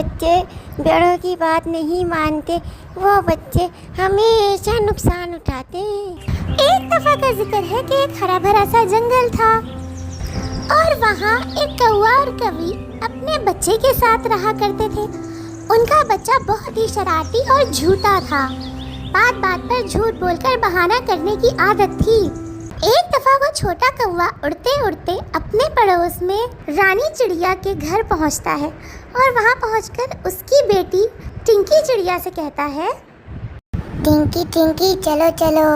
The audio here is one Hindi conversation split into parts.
बच्चे बड़ों की बात नहीं मानते, वो बच्चे हमेशा नुकसान उठाते हैं। एक दफा का जिक्र है कि एक हरा भरा सा जंगल था और वहाँ एक कौवा और कौवी अपने बच्चे के साथ रहा करते थे। उनका बच्चा बहुत ही शरारती और झूठा था। बात बात पर झूठ बोलकर बहाना करने की आदत थी। एक दफा वो छोटा कौवा उड़ते उड़ते अपने पड़ोस में रानी चिड़िया के घर पहुंचता है और वहां पहुंचकर उसकी बेटी टिंकी चिड़िया से कहता है, टिंकी टिंकी चलो चलो,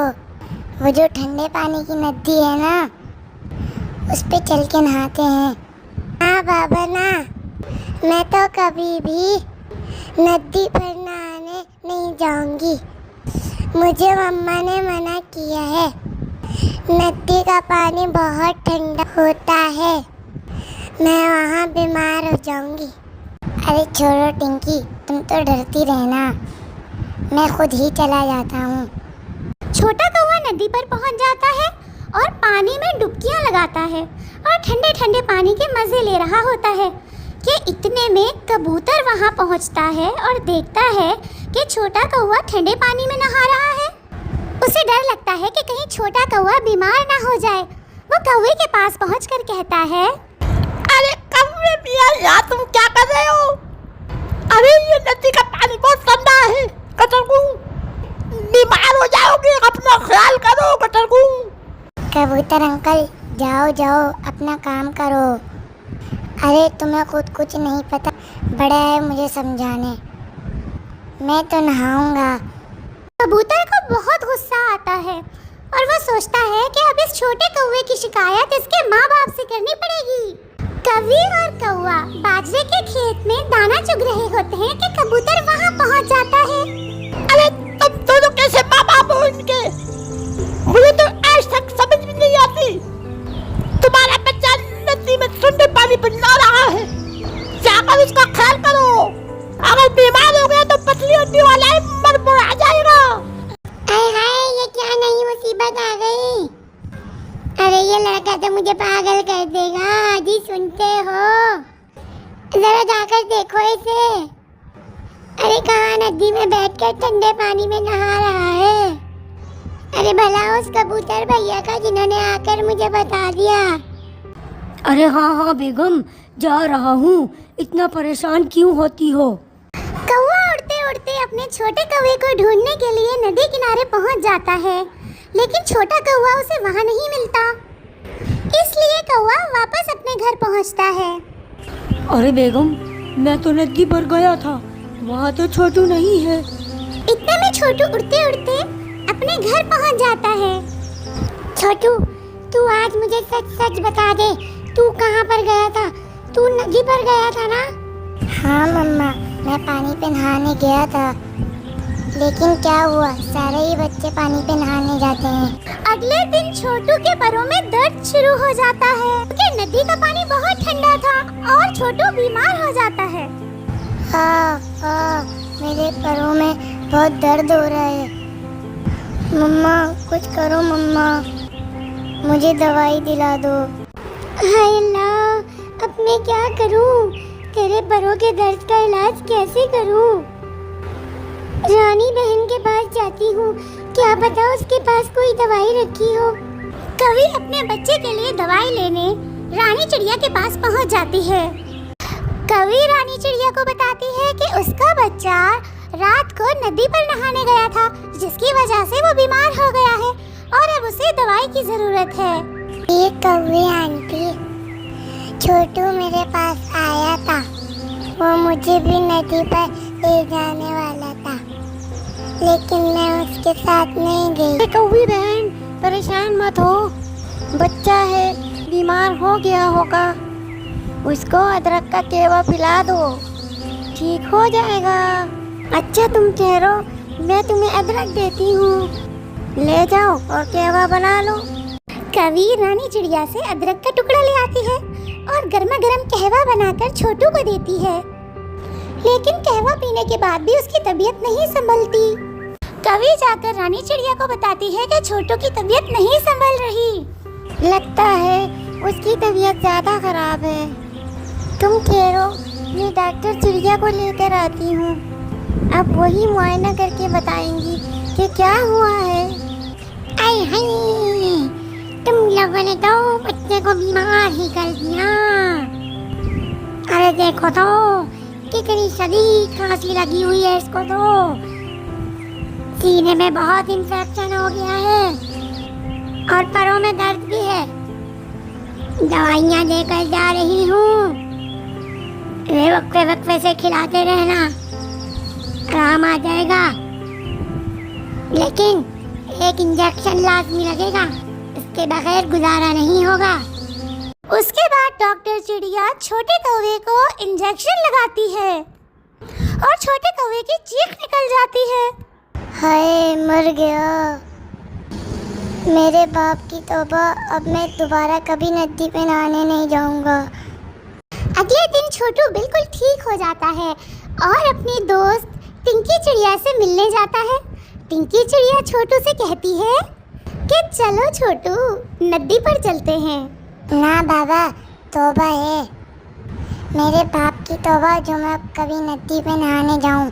वो जो ठंडे पानी की नदी है ना, उस पे चल के नहाते हैं। हाँ बाबा ना, मैं तो कभी भी नदी पर नहाने नहीं जाऊंगी, मुझे मम्मा ने मना किया है, नदी का पानी बहुत ठंडा होता है, मैं वहाँ बीमार हो जाऊंगी। अरे छोड़ो टिंकी, तुम तो डरती रहना, मैं खुद ही चला जाता हूँ। छोटा कौवा नदी पर पहुंच जाता है और पानी में डुबकियां लगाता है और ठंडे ठंडे पानी के मजे ले रहा होता है कि इतने में कबूतर वहां पहुंचता है और देखता है कि छोटा कौवा ठंडे पानी में नहा रहा है। उसे डर लगता है कि कहीं छोटा कौवा बीमार ना हो जाए। वो कौवे के पास पहुंचकर कहता है, अरे कौवे मियां, यहाँ तुम क्या कर रहे हो? अरे ये नदी का पानी बहुत ठंडा है, कटरगू बीमार हो जाओगे, अपना ख्याल करो कटरगू। कबूतर अंकल जाओ जाओ, अपना काम करो। अरे तुम्हें खुद कुछ नहीं पता, बड़ा है मुझे समझाने, मैं तो नहाऊंगा। कबूतर को बहुत गुस्सा आता है और वो सोचता है कि अब इस छोटे कौवे की शिकायत इसके माँ बाप से करनी पड़ेगी। कौवी और कौवा बाजरे के खेत में दाना चुग रहे होते हैं कि कबूतर वहाँ पहुँच जाता है। अरे तुम दोनों कैसे माँ बाप हो इनके? मुझे तो आज तक समझ में नहीं आती। तुम्हारा बच्चा नदी में ठंडे पानी पर नहा रहा है, जाकर उसका ख्याल करो, अगर बीमार हो गया तो पतली हड्डी वाला है, मर मुड़ा जाएगा। हाय हाय, ये क्या नई मुसीबत आ गई? अरे ये लड़का तो मुझे पागल कर देगा। जी सुनते हो, जरा जाकर देखो इसे। अरे कहाँ नदी में बैठकर ठंडे पानी में नहा रहा है? अरे भला उस कबूतर भैया का जिन्होंने आकर मुझे बता दिया। अरे हाँ हाँ बेगम, जा रहा हूँ, इतना परेशान क्यों होती हो? कौवा उड़ते उड़ते अपने छोटे कौवे को ढूंढने के लिए नदी किनारे पहुंच जाता है, लेकिन छोटा कौवा उसे वहां नहीं मिलता। इसलिए कौवा वापस अपने घर पहुंचता है। अरे बेगम, मैं तो नदी पर गया था, वहाँ तो छोटू नहीं है। इतने में छोटू उड़ते उड़ते अपने घर पहुंच जाता है। छोटू, तू आज मुझे सच सच बता दे, तू कहाँ पर गया था? तू नदी पर गया था ना? हाँ मम्मा, मैं पानी पे नहाने गया था, लेकिन क्या हुआ, सारे ही बच्चे पानी पे नहाने जाते हैं। अगले दिन छोटू के पैरों में दर्द शुरू हो जाता है क्योंकि नदी का पानी बहुत ठंडा था और छोटू बीमार हो जाता है। हाँ, मेरे पैरों में बहुत दर्द हो रहा है। मम्मा कुछ करो मम्मा, मुझे दवाई दिला दो। हाय अल्लाह, अब मैं क्या करूं? तेरे पैरों के दर्द का इलाज कैसे करूं? रानी बहन के पास जाती हूँ, क्या पता उसके पास कोई दवाई रखी हो। कवि अपने बच्चे के लिए दवाई लेने रानी चिड़िया के पास पहुँच जाती है। कवि रानी चिड़िया को बताती है कि उसका बच्चा रात को नदी पर नहाने गया था, जिसकी वजह से वो बीमार हो गया है और अब उसे दवाई की जरूरत है। ये कौवे आंटी, छोटू मेरे पास आया था, वो मुझे भी नदी पर ले जाने वाला था, लेकिन मैं उसके साथ नहीं गई। कौवी बहन, परेशान मत हो, बच्चा है, बीमार हो गया होगा, उसको अदरक का केवा पिला दो, ठीक हो जाएगा। अच्छा तुम ठहरो, मैं तुम्हें अदरक देती हूँ, ले जाओ और केवा बना लो। कवि रानी चिड़िया से अदरक का टुकड़ा ले आती है और गर्मा गर्म कहवा बनाकर छोटू को देती है, लेकिन कहवा पीने के बाद भी उसकी तबीयत नहीं संभलती। कवि जाकर रानी चिड़िया को बताती है कि छोटू की तबीयत नहीं संभल रही। लगता है उसकी तबीयत ज्यादा खराब है, तुम ठहरो, अपने डॉक्टर चिड़िया को लेकर आती हूँ। अब वही मुआयना करके बताएंगी कि क्या हुआ है। आई हाय, तुम लोगों ने तो बच्चे को बीमार ही कर दिया। अरे देखो तो कितनी शदीद खांसी लगी हुई है इसको तो। सीने में बहुत इन्फेक्शन हो गया है और पैरों में दर्द भी है। दवाइयाँ देकर जा रही हूँ, वे वक्फे से खिलाते रहना, आराम आ जाएगा। लेकिन एक इंजेक्शन लाजमी लगेगा, इसके बगैर गुजारा नहीं होगा। उसके बाद डॉक्टर चिड़िया छोटे कौवे को इंजेक्शन लगाती है और छोटे कौवे की चीख निकल जाती है। हाय, मर गया। मेरे बाप की तौबा, अब मैं दोबारा कभी नदी पे नहाने नहीं जाऊंगा। अगले दिन छोटू बिल्कुल ठीक हो जाता है और अपने दोस्त टिंकी चिड़िया से मिलने जाता है। टिंकी चिड़िया छोटू से कहती है कि चलो छोटू, नदी पर चलते हैं। ना बाबा, तौबा है। मेरे बाप की तौबा जो मैं कभी नदी पे नहाने जाऊं।